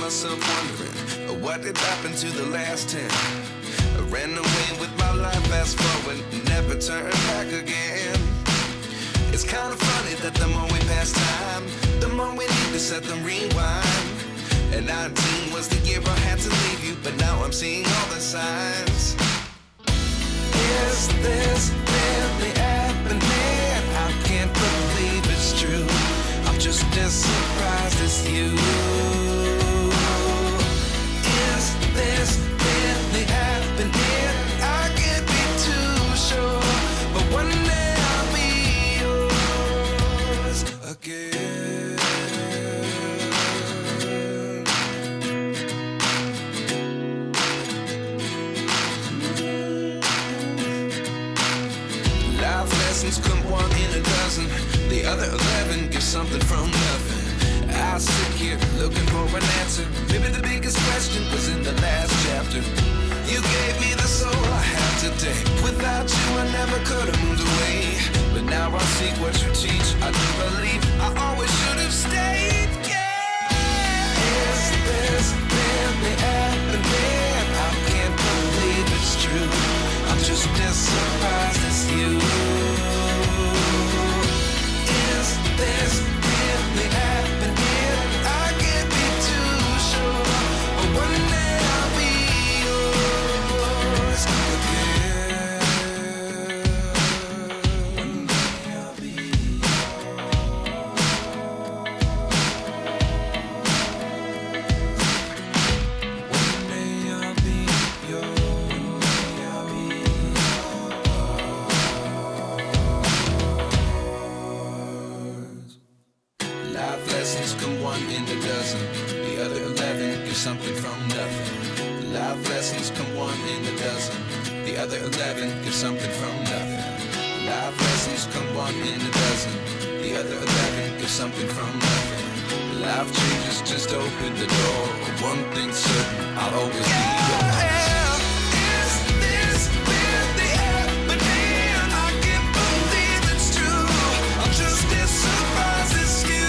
myself wondering, what did happen to the last 10? I ran away with my life, fast forward, never turn back again. It's kind of funny that the more we pass time, the more we need to set the rewind. And 19 was the year I had to leave you, but now I'm seeing all the signs. Is this really happening? I can't believe it's true. I'm just as surprised as you. Is this really happening? I can't be too sure, but one day I'll be yours again. Life lessons come one in a dozen. The other 11 give something from nothing. I sit here looking for an answer. Maybe the biggest question was in the last chapter. You gave me the soul I have today. Without you I never could have moved away. But now I see what you teach. I do believe I always should have stayed. Yeah. Is this really happening? I can't believe it's true. I'm just as surprised as you. Is this really happening? I can't be too sure, but one day I'll be yours again. One day I'll be One day I'll be yours. Life lessons come one in a dozen. The other 11 give something from nothing. Life lessons come one in a dozen. The other 11 give something from nothing. Life lessons come one in a dozen. The other 11 give something from nothing. Life changes just open the door. One thing's certain, I'll always be yours. Is this really happening? I can't believe it's true. I'm just as surprised as you.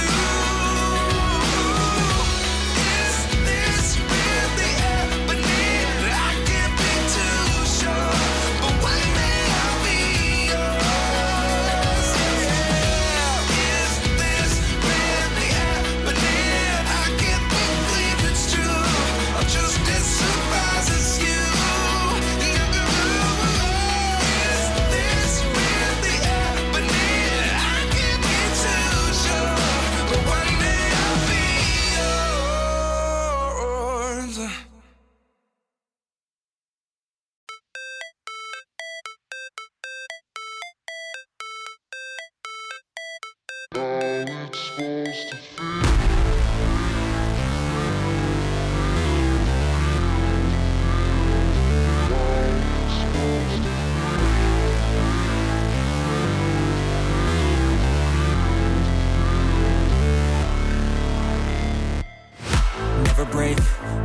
Never break,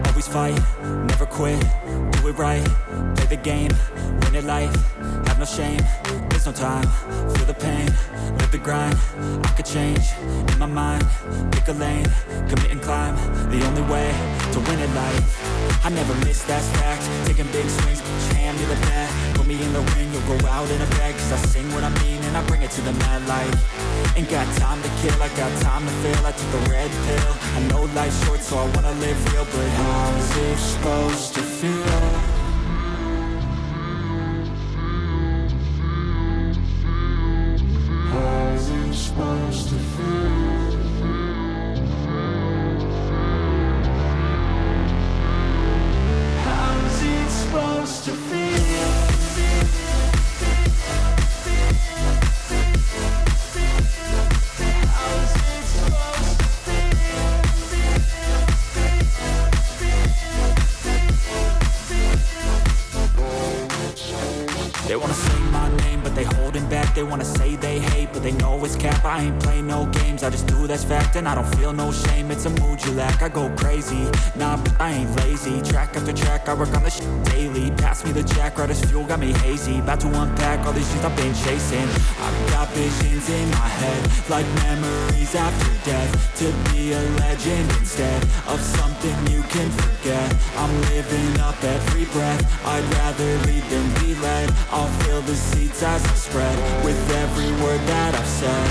always fight, never quit, do it right, play the game, win it life, have no shame, there's no time, feel the pain, live the grind, I could change, in my mind, pick a lane, commit and climb, the only way to win it life. I never miss, that's fact, taking big swings, put your hand to the bat, put me in the ring, you'll go out in a bag, cause I sing what I mean and I bring it to the mad light. Ain't got time to kill, I got time to feel, I took the red pill, I know life's short so I wanna live real, but how's it supposed to feel? How's it supposed to feel? How's it supposed to feel? How's it supposed to feel? back. They wanna say they hate, but they know it's cap. I ain't play no games, I just do that's fact. And I don't feel no shame, it's a mood you lack. I go crazy, nah, but I ain't lazy. Track after track, I work on this shit daily. Pass me the jack, right as fuel, got me hazy. About to unpack all these shit I've been chasing. I've got visions in my head, like memories after death. To be a legend instead of something you can forget. I'm living up every breath, I'd rather lead than be led. I'll fill the seats as I spread, with every word that I've said.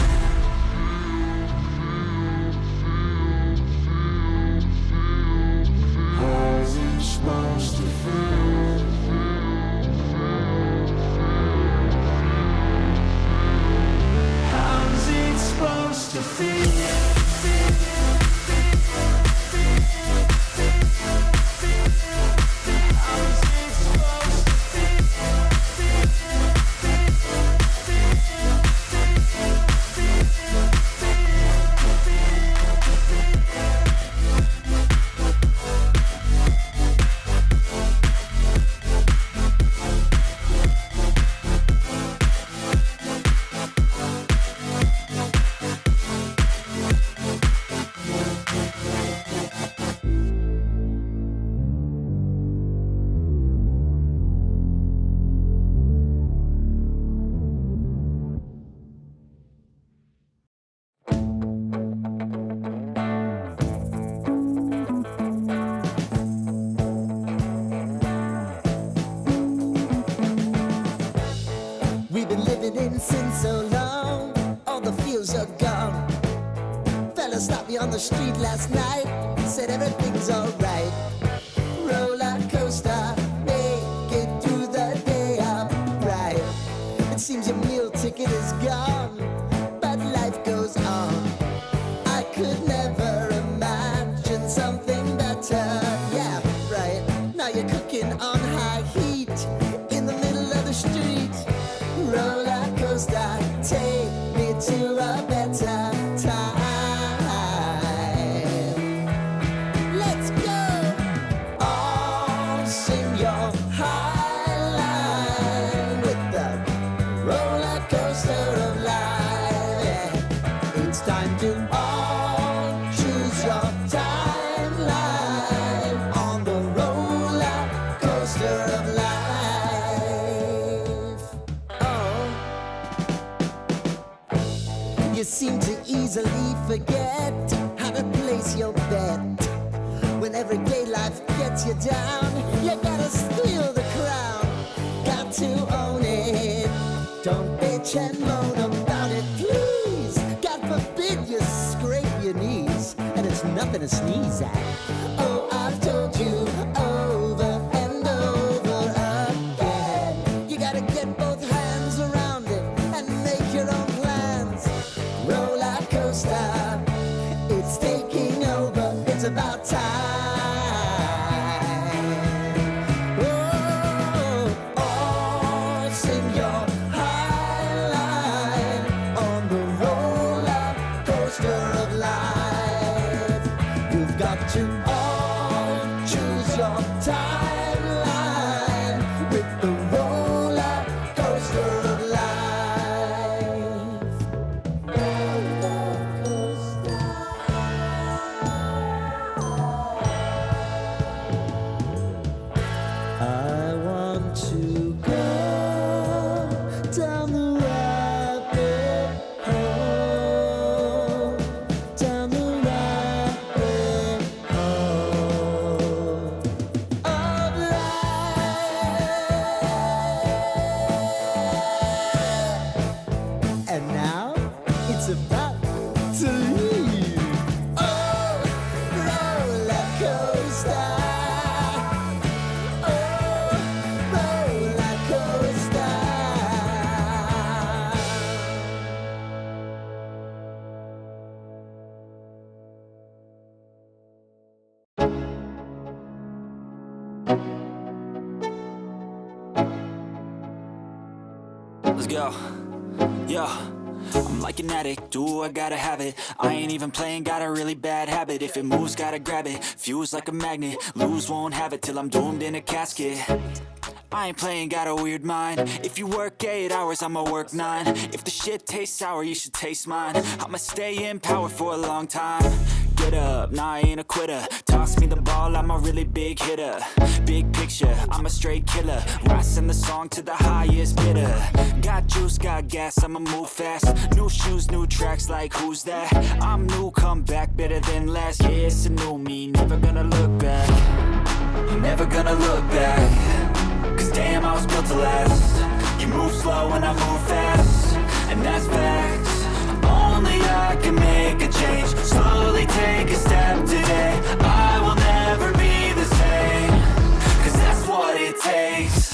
How's it supposed to feel? How's it supposed to feel? On the street last night, said everything's alright. Roller coaster, make it through the day upright. It seems your meal ticket is gone, but life goes on. I could never imagine something better. Yeah, right. Now you're cooking on high heat in the middle of the street. Roller coaster, take me to a better time. Seem to easily forget how to place your bet. When everyday life gets you down, you gotta steal the crown. Got to own it. Don't bitch and moan about it, please. God forbid you scrape your knees, and it's nothing to sneeze at. Oh, I've told you over and over again. You gotta get both hands around it and make your own plans. Roller coaster, it's taking over, it's about time. Oh, sing your high line on the roller coaster of life. You've got to all choose your timeline with the roller coaster of life. I want to go down the rabbit hole, down the rabbit hole of life. And now it's about to leave. Oh, roller coaster. Let's go. Yo, I'm like an addict, do I gotta have it. I ain't even playing, got a really bad habit. If it moves, gotta grab it, fuse like a magnet. Lose, won't have it till I'm doomed in a casket. I ain't playing, got a weird mind. If you work 8 hours, I'ma work 9. If the shit tastes sour, you should taste mine. I'ma stay in power for a long time. Get up, nah, I ain't a quitter. Toss me the ball, I'm a really big hitter. Big picture, I'm a straight killer. Rising the song to the highest bidder. Got juice, got gas, I'ma move fast. New shoes, new tracks, like who's that? I'm new, come back, better than last. Yeah, it's a new me, never gonna look back. Never gonna look back. Cause damn, I was built to last. You move slow and I move fast, and that's facts. Only I can make a change. Slowly take a step today. I will never be the same. Cause that's what it takes.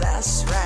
That's right.